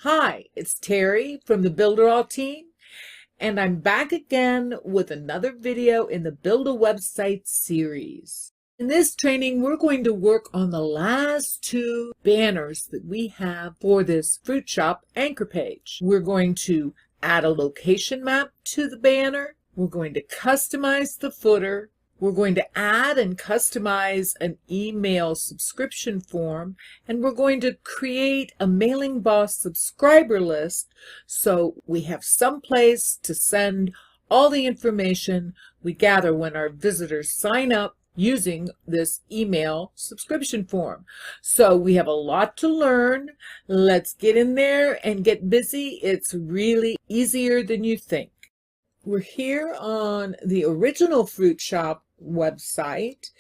Hi, it's Terry from the Builderall team, and I'm back again with another video in the Build a Website series. In this training, we're going to work on the last two banners that we have for this fruit shop anchor page. We're going to add a location map to the banner. We're going to customize the footer. We're going to add and customize an email subscription form, and we're going to create a Mailing Boss subscriber list so we have some place to send all the information we gather when our visitors sign up using this email subscription form. So we have a lot to learn. Let's get in there and get busy. It's really easier than you think. We're here on the original fruit shop website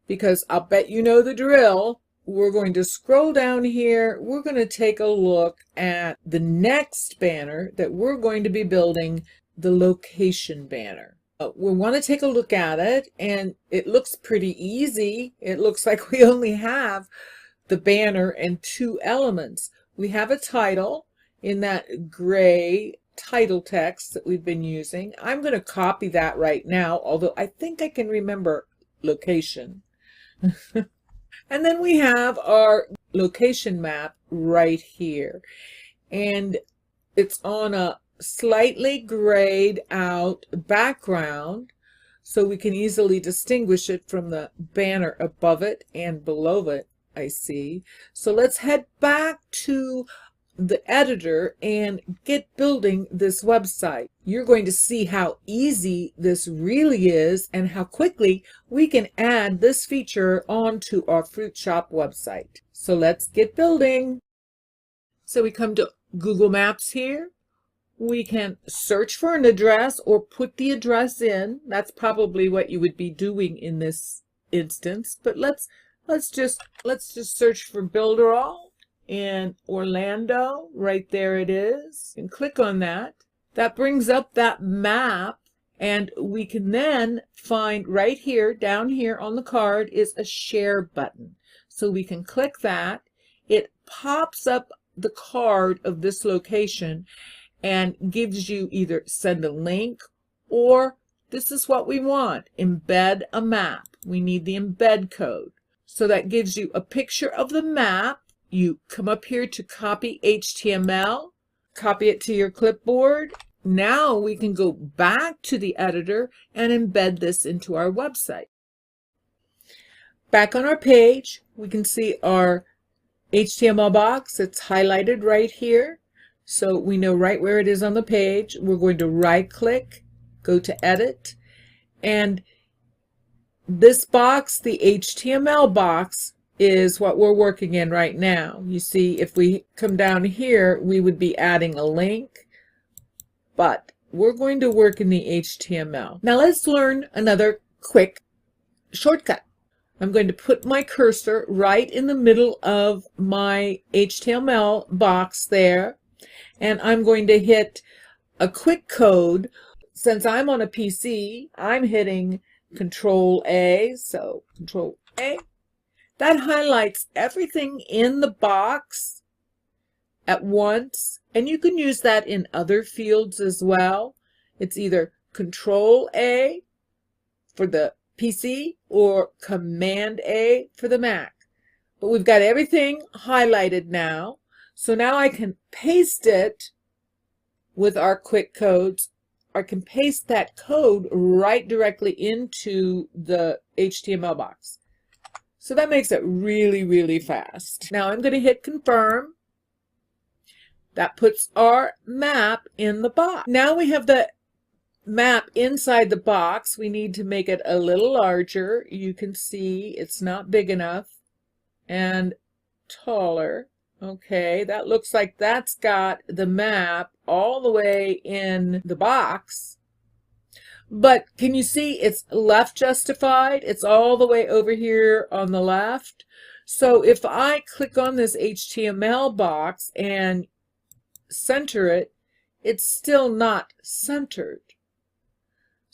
because I'll bet you know the drill. We're going to scroll down here. We're going to take a look at the next banner that we're going to be building, the location banner. We want to take a look at it, and it looks pretty easy. It looks like we only have the banner and two elements. We have a title in that gray title text that we've been using. I'm going to copy that right now, although I think I can remember location. And then we have our location map right here, and it's on a slightly grayed out background so we can easily distinguish it from the banner above it and below it, I see. So let's head back to the editor and get building this website. You're going to see how easy this really is and how quickly we can add this feature onto our fruit shop website. So let's get building. So we come to Google Maps here. We can search for an address or put the address in. That's probably what you would be doing in this instance. But let's just search for Builderall in Orlando. Right there it is. And click on that. That brings up that map, and we can then find right here, down here on the card, is a share button. So we can click that. It pops up the card of this location and gives you either send a link, or this is what we want, embed a map. We need the embed code. So that gives you a picture of the map. You come up here to copy HTML, copy it to your clipboard. Now we can go back to the editor and embed this into our website. Back on our page, we can see our HTML box. It's highlighted right here. So we know right where it is on the page. We're going to right click, go to edit, and this box, the HTML box, is what we're working in right now. You see, if we come down here, we would be adding a link, but we're going to work in the HTML. Now let's learn another quick shortcut. I'm going to put my cursor right in the middle of my HTML box there, and I'm going to hit a quick code. Since I'm on a PC, I'm hitting Control A, so Control A. That highlights everything in the box at once, and you can use that in other fields as well. It's either Control A for the PC or Command A for the Mac. But we've got everything highlighted now. So now I can paste it with our quick codes. I can paste that code right directly into the HTML box. So that makes it really, really fast. Now I'm going to hit confirm. That puts our map in the box. Now we have the map inside the box. We need to make it a little larger. You can see it's not big enough, and taller. Okay, that looks like that's got the map all the way in the box. But can you see it's left justified? It's all the way over here on the left. So if I click on this HTML box and center it, it's still not centered.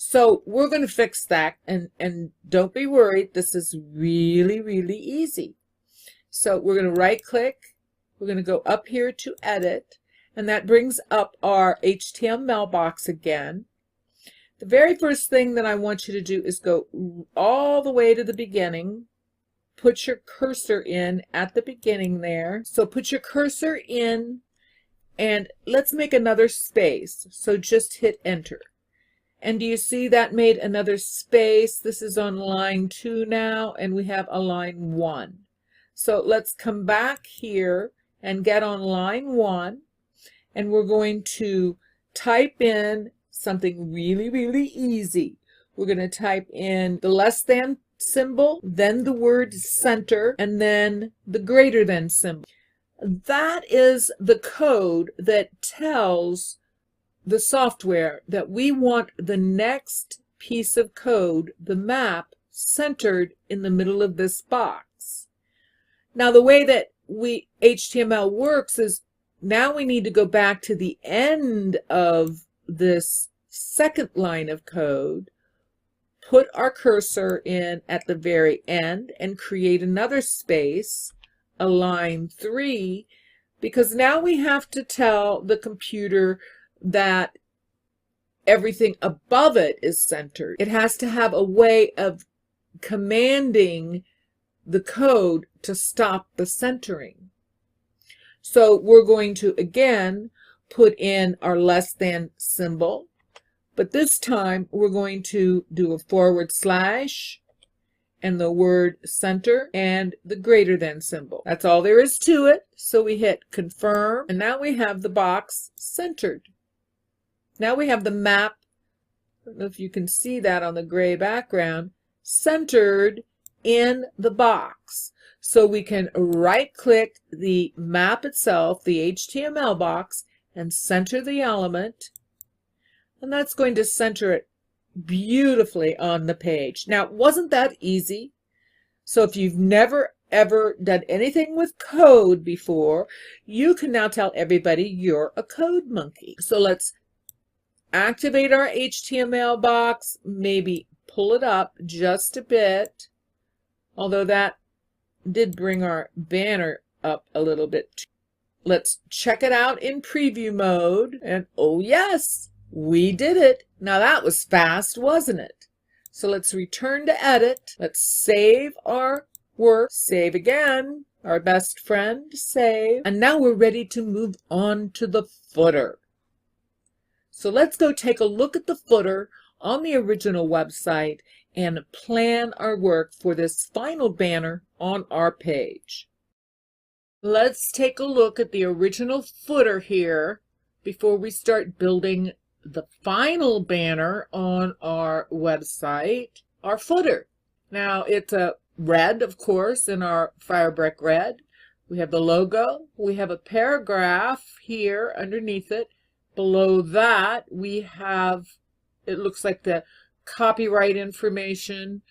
So we're going to fix that, and don't be worried. This is really, really easy. So we're going to right click. We're going to go up here to edit, and that brings up our HTML box again. The very first thing that I want you to do is go all the way to the beginning. Put your cursor in at the beginning there. So put your cursor in, and let's make another space. So just hit enter. And do you see that made another space? This is on line 2 now, and we have a line 1. So let's come back here and get on line 1, and we're going to type in something really, really easy. We're going to type in the less than symbol, then the word center, and then the greater than symbol. That is the code that tells the software that we want the next piece of code, the map, centered in the middle of this box. Now the way that HTML works is now we need to go back to the end of this second line of code, put our cursor in at the very end, and create another space, a line 3, because now we have to tell the computer that everything above it is centered. It has to have a way of commanding the code to stop the centering. So we're going to again put in our less than symbol, but this time we're going to do a / and the word center and the greater than symbol. That's all there is to it. So we hit confirm, and now we have the box centered. Now we have the map, I don't know if you can see that on the gray background, centered in the box. So we can right click the map itself, the HTML box, and center the element, and that's going to center it beautifully on the page. Now, wasn't that easy? So if you've never ever done anything with code before, you can now tell everybody you're a code monkey. So let's activate our HTML box, maybe pull it up just a bit, although that did bring our banner up a little bit. Let's check it out in preview mode, and oh yes, we did it. Now that was fast, wasn't it? So let's return to edit. Let's save our work, save again, our best friend, save, and now we're ready to move on to the footer. So let's go take a look at the footer on the original website and plan our work for this final banner on our page. Let's take a look at the original footer here before we start building the final banner on our website, our footer. Now it's a red, of course, in our firebrick red. We have the logo. We have a paragraph here underneath it. Below that, we have, it looks like the copyright information.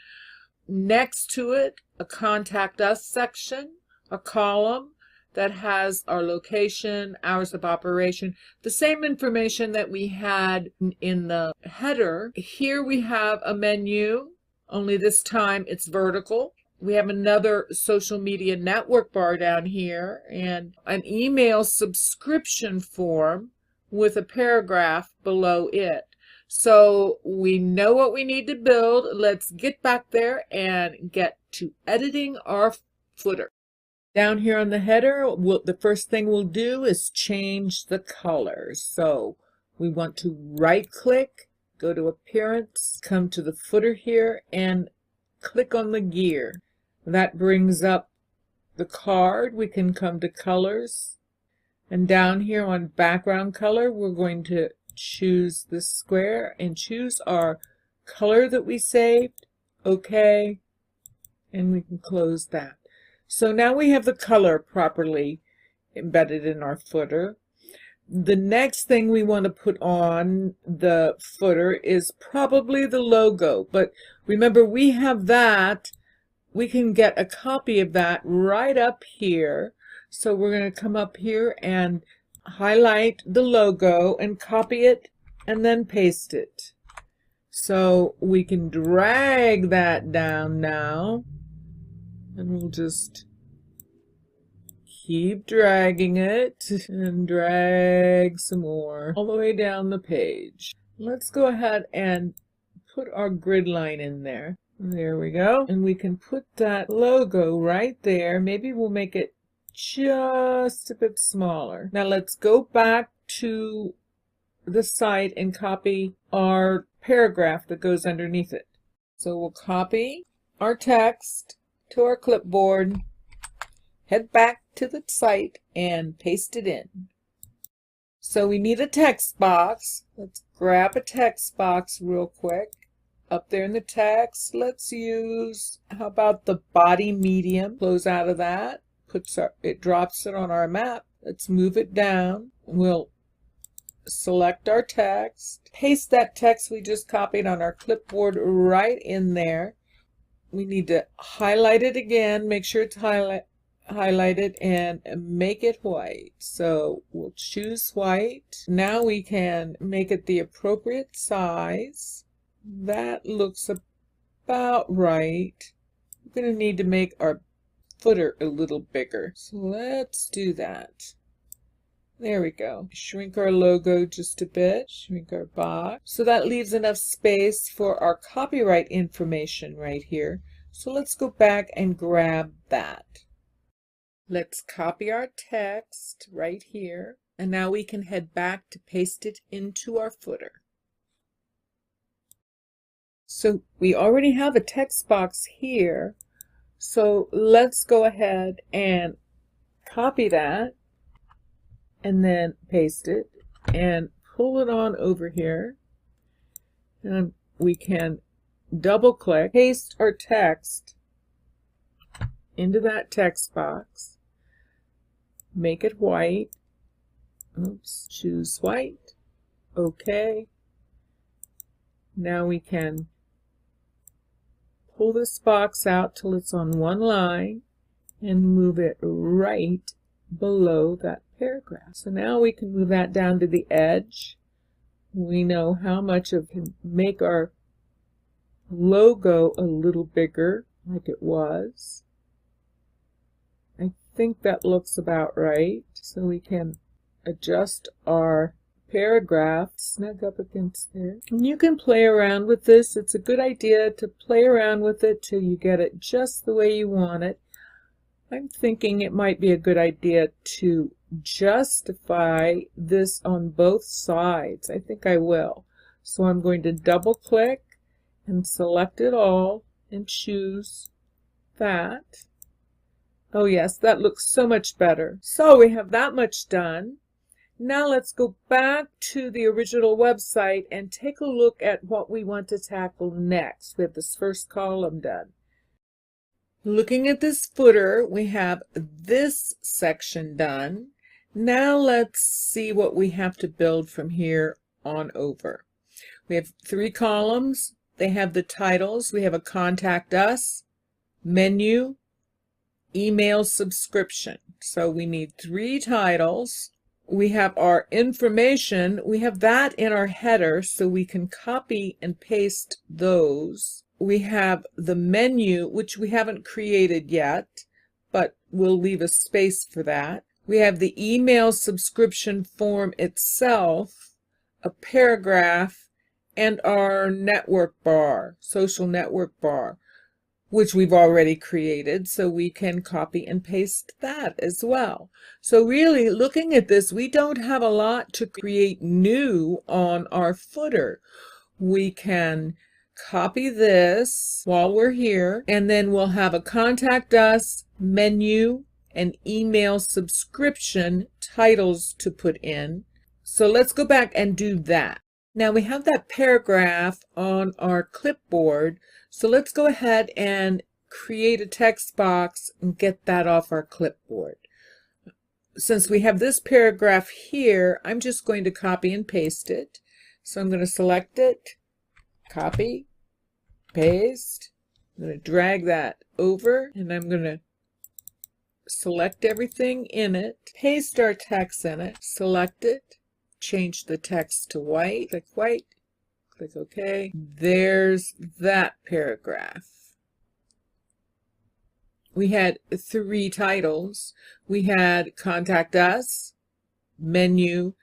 Next to it, a contact us section, a column that has our location, hours of operation, the same information that we had in the header. Here we have a menu, only this time it's vertical. We have another social media network bar down here and an email subscription form with a paragraph below it. So we know what we need to build. Let's get back there and get to editing our footer. Down here on the header, the first thing we'll do is change the color. So we want to right click, go to appearance, come to the footer here and click on the gear. That brings up the card. We can come to colors. And down here on background color, we're going to choose the square and choose our color that we saved. Okay. And we can close that. So now we have the color properly embedded in our footer. The next thing we want to put on the footer is probably the logo. But remember, we have that. We can get a copy of that right up here. So we're going to come up here and highlight the logo and copy it and then paste it. So we can drag that down now, and we'll just keep dragging it and drag some more all the way down the page. Let's go ahead and put our grid line in there. There we go. And we can put that logo right there. Maybe we'll make it just a bit smaller. Now let's go back to the site and copy our paragraph that goes underneath it. So we'll copy our text to our clipboard, head back to the site, and paste it in. So we need a text box. Let's grab a text box real quick. Up there in the text, let's use, how about the body medium? Close out of that. It drops it on our map. Let's move it down. We'll select our text. Paste that text we just copied on our clipboard right in there. We need to highlight it again. Make sure it's highlighted and make it white. So we'll choose white. Now we can make it the appropriate size. That looks about right. We're going to need to make our footer a little bigger. So let's do that. There we go. Shrink our logo just a bit. Shrink our box. So that leaves enough space for our copyright information right here. So let's go back and grab that. Let's copy our text right here. And now we can head back to paste it into our footer. So we already have a text box here. So let's go ahead and copy that and then paste it and pull it on over here. And we can double click, paste our text into that text box, make it white. Oops, choose white. Okay. Now we can pull this box out till it's on one line and move it right below that paragraph. So now we can move that down to the edge. We know how much of can make our logo a little bigger like it was. I think that looks about right. So we can adjust our paragraph, snug up against there. And you can play around with this. It's a good idea to play around with it till you get it just the way you want it. I'm thinking it might be a good idea to justify this on both sides. I think I will. So I'm going to double click and select it all and choose that. Oh yes, that looks so much better. So we have that much done. Now let's go back to the original website and take a look at what we want to tackle next. We have this first column done. Looking at this footer, we have this section done. Now let's see what we have to build from here on over. We have 3 columns. They have the titles. We have a contact us, menu, email subscription. So we need 3 titles. We have our information. We have that in our header, so we can copy and paste those. We have the menu, which we haven't created yet, but we'll leave a space for that. We have the email subscription form itself, a paragraph, and our network bar, social network bar, which we've already created, so we can copy and paste that as well. So really, looking at this, we don't have a lot to create new on our footer. We can copy this while we're here, and then we'll have a contact us, menu, and email subscription titles to put in. So let's go back and do that. Now we have that paragraph on our clipboard, so let's go ahead and create a text box and get that off our clipboard. Since we have this paragraph here, I'm just going to copy and paste it. So I'm going to select it, copy, paste. I'm going to drag that over, and I'm going to select everything in it, paste our text in it, select it, change the text to white, click Click OK. There's that paragraph. We had 3 titles. We had Contact Us, Menu,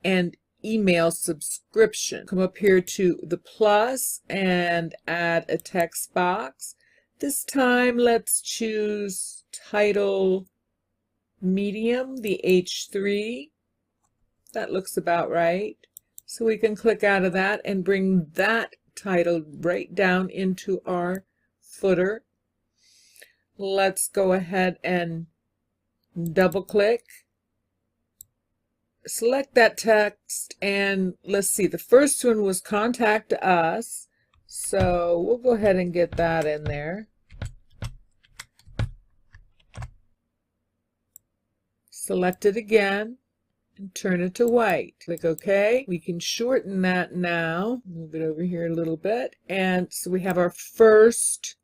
and Email Subscription. Come up here to the plus and add a text box. This time let's choose title medium, the H3. That looks about right. So we can click out of that and bring that title right down into our footer. Let's go ahead and double click. Select that text and let's see, the first one was Contact Us. So we'll go ahead and get that in there. Select it again and turn it to white. Click OK. We can shorten that now. Move it over here a little bit. And so we have our first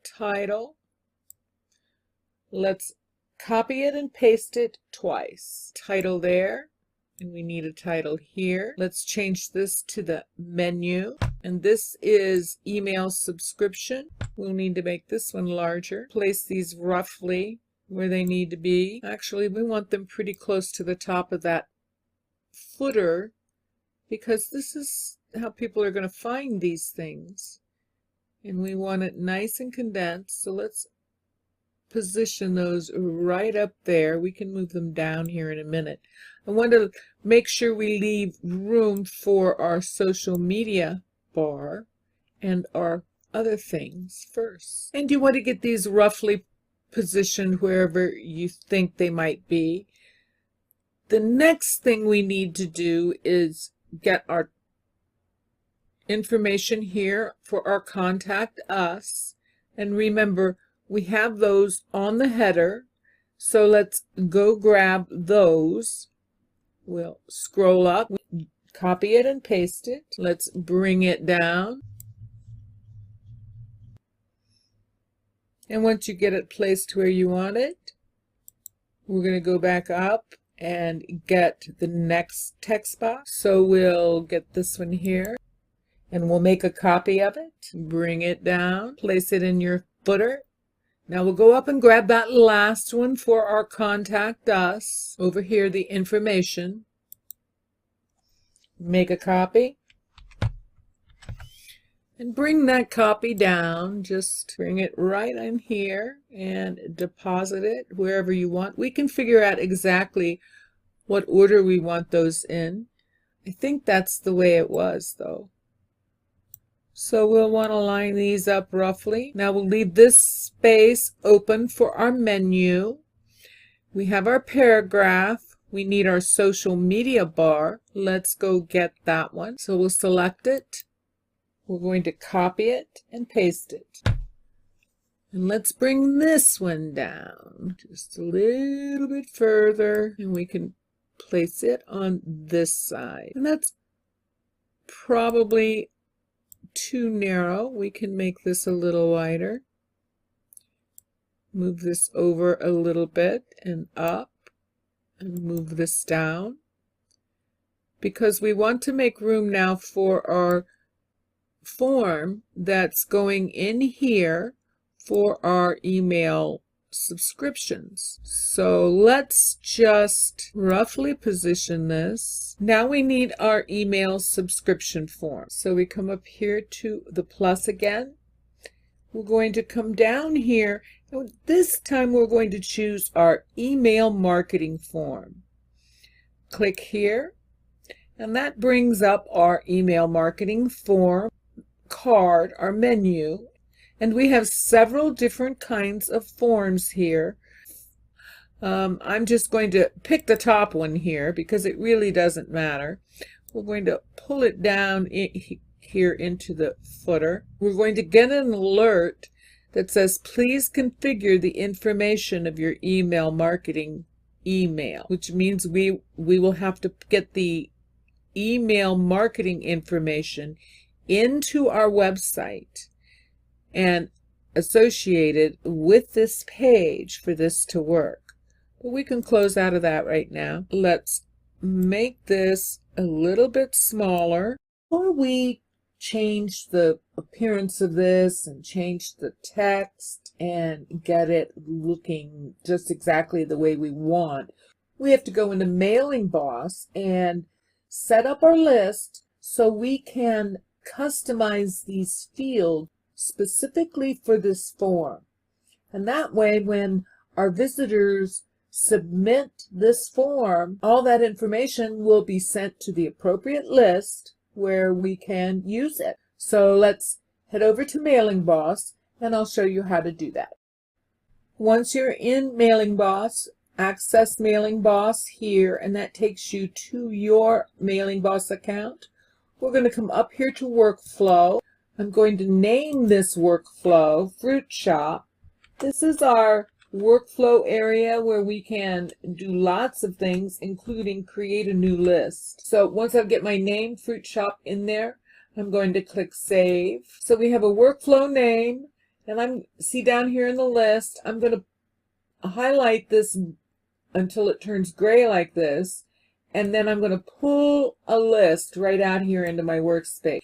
title. Let's copy it and paste it twice. Title there. And we need a title here. Let's change this to the menu. And this is email subscription. We'll need to make this one larger. Place these roughly where they need to be. Actually, we want them pretty close to the top of that footer because this is how people are going to find these things. And we want it nice and condensed. So let's position those right up there. We can move them down here in a minute. I want to make sure we leave room for our social media bar and our other things first. And you want to get these roughly positioned wherever you think they might be. The next thing we need to do is get our information here for our Contact Us. And remember, we have those on the header. So let's go grab those. We'll scroll up, copy it and paste it. Let's bring it down. And once you get it placed where you want it, we're going to go back up and get the next text box. So we'll get this one here and we'll make a copy of it. Bring it down, place it in your footer. Now we'll go up and grab that last one for our Contact Us. Over here, the information. Make a copy. And bring that copy down. Just bring it right in here and deposit it wherever you want. We can figure out exactly what order we want those in. I think that's the way it was, though. So we'll want to line these up roughly. Now we'll leave this space open for our menu. We have our paragraph. We need our social media bar. Let's go get that one. So we'll select it. We're going to copy it and paste it. And let's bring this one down just a little bit further. And we can place it on this side. And that's probably too narrow. We can make this a little wider. Move this over a little bit and up and move this down because we want to make room now for our form that's going in here for our email subscriptions. So let's just roughly position this. Now we need our email subscription form. So we come up here to the plus again. We're going to come down here, and this time we're going to choose our email marketing form. Click here, and that brings up our email marketing form card, our menu. And we have several different kinds of forms here. I'm just going to pick the top one here because it really doesn't matter. We're going to pull it down here into the footer. We're going to get an alert that says, please configure the information of your email marketing email, which means we will have to get the email marketing information into our website and associated with this page for this to work. But we can close out of that right now. Let's make this a little bit smaller. Before we change the appearance of this and change the text and get it looking just exactly the way we want, we have to go into Mailing Boss and set up our list so we can customize these fields specifically for this form. And that way, when our visitors submit this form, all that information will be sent to the appropriate list where we can use it. So let's head over to Mailing Boss and I'll show you how to do that. Once you're in Mailing Boss, access Mailing Boss here, and that takes you to your Mailing Boss account. We're going to come up here to Workflow. I'm going to name this workflow Fruit Shop. This is our workflow area where we can do lots of things, including create a new list. So once I get my name, Fruit Shop, in there, I'm going to click Save. So we have a workflow name, and see down here in the list, I'm going to highlight this until it turns gray like this, and then I'm going to pull a list right out here into my workspace.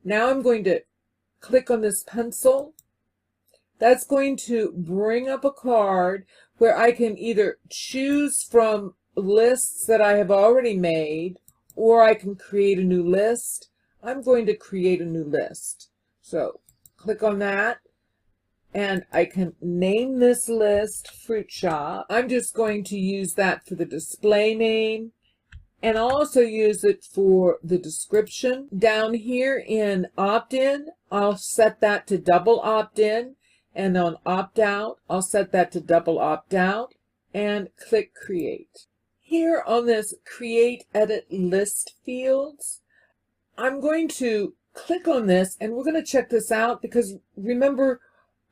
Now I'm going to click on this pencil. That's going to bring up a card where I can either choose from lists that I have already made, or I can create a new list. I'm going to create a new list. So click on that, and I can name this list Fruit Shop. I'm just going to use that for the display name, and I'll also use it for the description. Down here in opt-in, I'll set that to double opt-in. And on opt-out, I'll set that to double opt-out and click Create. Here on this Create Edit List fields, I'm going to click on this, and we're going to check this out because remember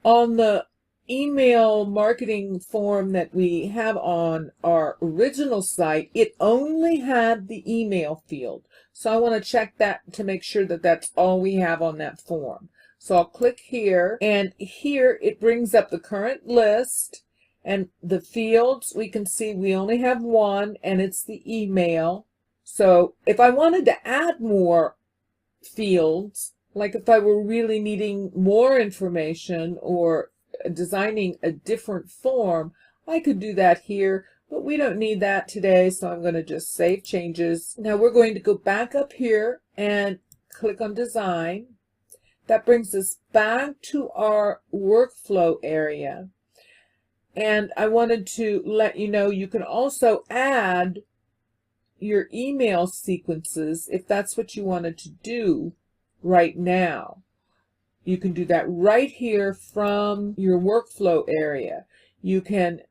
on the email marketing form that we have on our original site, it only had the email field. So I want to check that to make sure that that's all we have on that form. So I'll click here, and here it brings up the current list, and the fields, we can see we only have one, and it's the email. So if I wanted to add more fields, like if I were really needing more information or designing a different form, I could do that here, but we don't need that today, so I'm going to just save changes. Now we're going to go back up here and click on Design. That brings us back to our workflow area. And I wanted to let you know you can also add your email sequences if that's what you wanted to do right now. You can do that right here from your workflow area. You can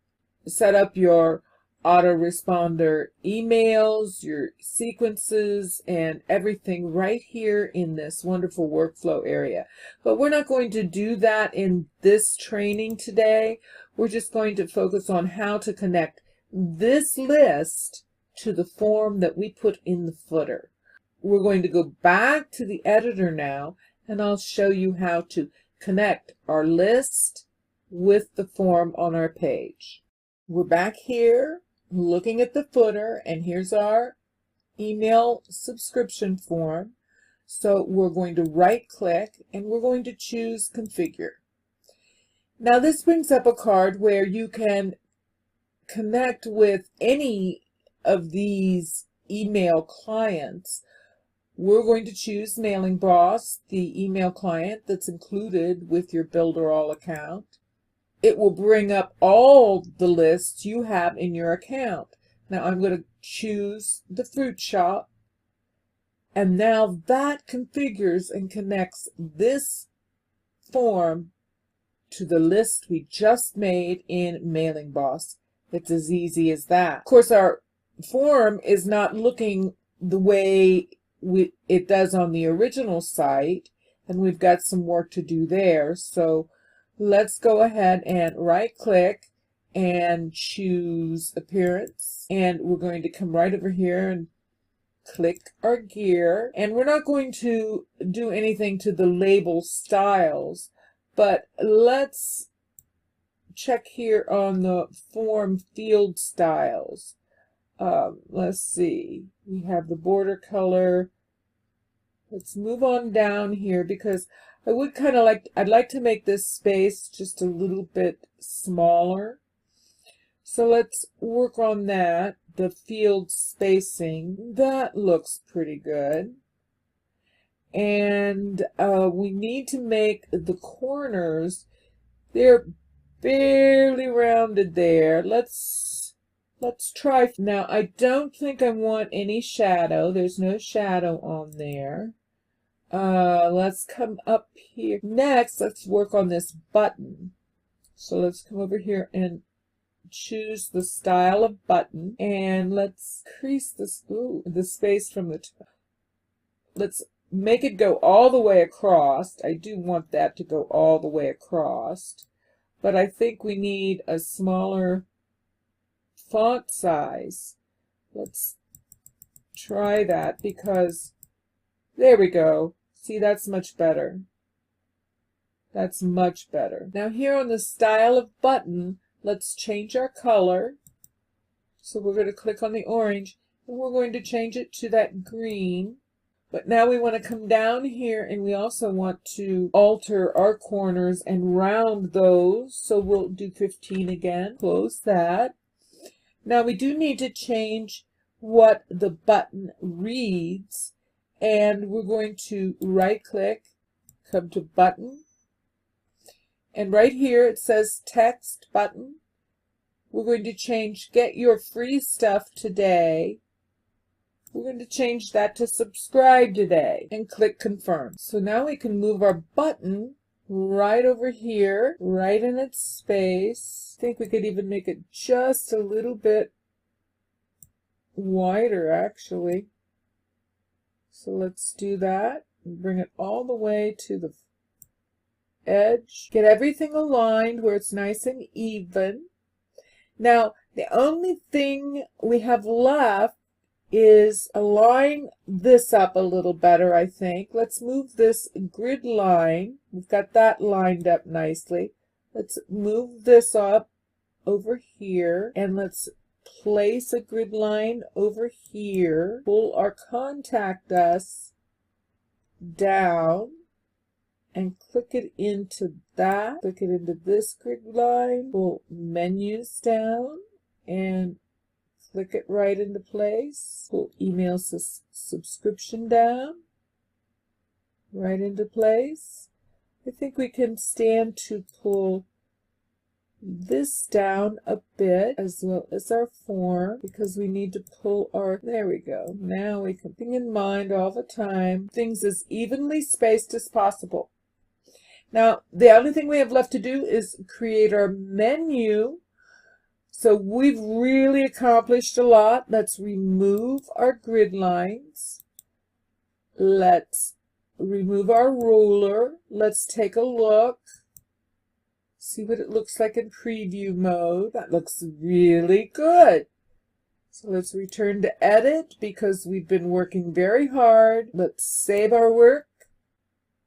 set up your autoresponder emails, your sequences, and everything right here in this wonderful workflow area. But we're not going to do that in this training today. We're just going to focus on how to connect this list to the form that we put in the footer. We're going to go back to the editor now, and I'll show you how to connect our list with the form on our page. We're back here looking at the footer, and here's our email subscription form. So we're going to right click and we're going to choose Configure. Now this brings up a card where you can connect with any of these email clients. We're going to choose Mailing Boss, the email client that's included with your Builderall account. It will bring up all the lists you have in your account. Now I'm going to choose the Fruit Shop, and now that configures and connects this form to the list we just made in Mailing Boss. It's as easy as that. Of course, our form is not looking the way it does on the original site, and we've got some work to do there. So let's go ahead and right click and choose Appearance, and we're going to come right over here and click our gear. And we're not going to do anything to the label styles, but let's check here on the form field styles. Let's see, we have the border color, Let's move on down here because I would kind of I'd like to make this space just a little bit smaller. So let's work on that, the field spacing. That looks pretty good. And we need to make the corners, they're barely rounded there. Let's try. Now, I don't think I want any shadow. There's no shadow on there. Let's come up here. Next, let's work on this button. So let's come over here and choose the style of button, and let's increase this, the space from the top. Let's make it go all the way across. I do want that to go all the way across, but I think we need a smaller font size. Let's try that because there we go. See, that's much better. That's much better. Now here on the style of button, let's change our color. So we're going to click on the orange and we're going to change it to that green. But now we want to come down here and we also want to alter our corners and round those. So we'll do 15 again. Close that. Now we do need to change what the button reads. And we're going to right click, come to button. And right here it says text button. We're going to change get your free stuff today. We're going to change that to subscribe today and click confirm. So now we can move our button right over here, right in its space. I think we could even make it just a little bit wider actually. So let's do that and bring it all the way to the edge. Get everything aligned where it's nice and even. Now, the only thing we have left is align this up a little better, I think. Let's move this grid line. We've got that lined up nicely. Let's move this up over here and let's place a grid line over here. Pull our contact us down and click it into that. Click it into this grid line. Pull menus down and click it right into place. Pull email subscription down, right into place. I think we can stand to pull this down a bit as well as our form because we need to pull our, there we go. Now we can keep in mind all the time things as evenly spaced as possible. Now the only thing we have left to do is create our menu. So we've really accomplished a lot. Let's remove our grid lines. Let's remove our ruler. Let's take a look. See what it looks like in preview mode. That looks really good. So let's return to edit because we've been working very hard. Let's save our work.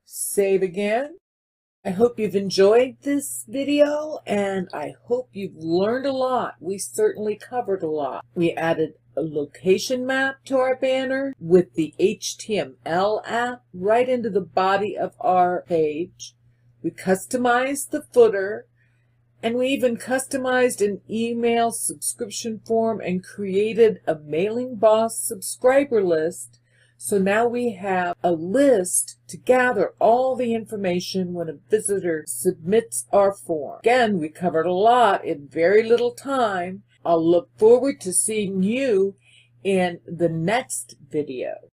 Save again. I hope you've enjoyed this video and I hope you've learned a lot. We certainly covered a lot. We added a location map to our banner with the HTML app right into the body of our page. We customized the footer and we even customized an email subscription form and created a Mailing Boss subscriber list. So now we have a list to gather all the information when a visitor submits our form. Again, we covered a lot in very little time. I'll look forward to seeing you in the next video.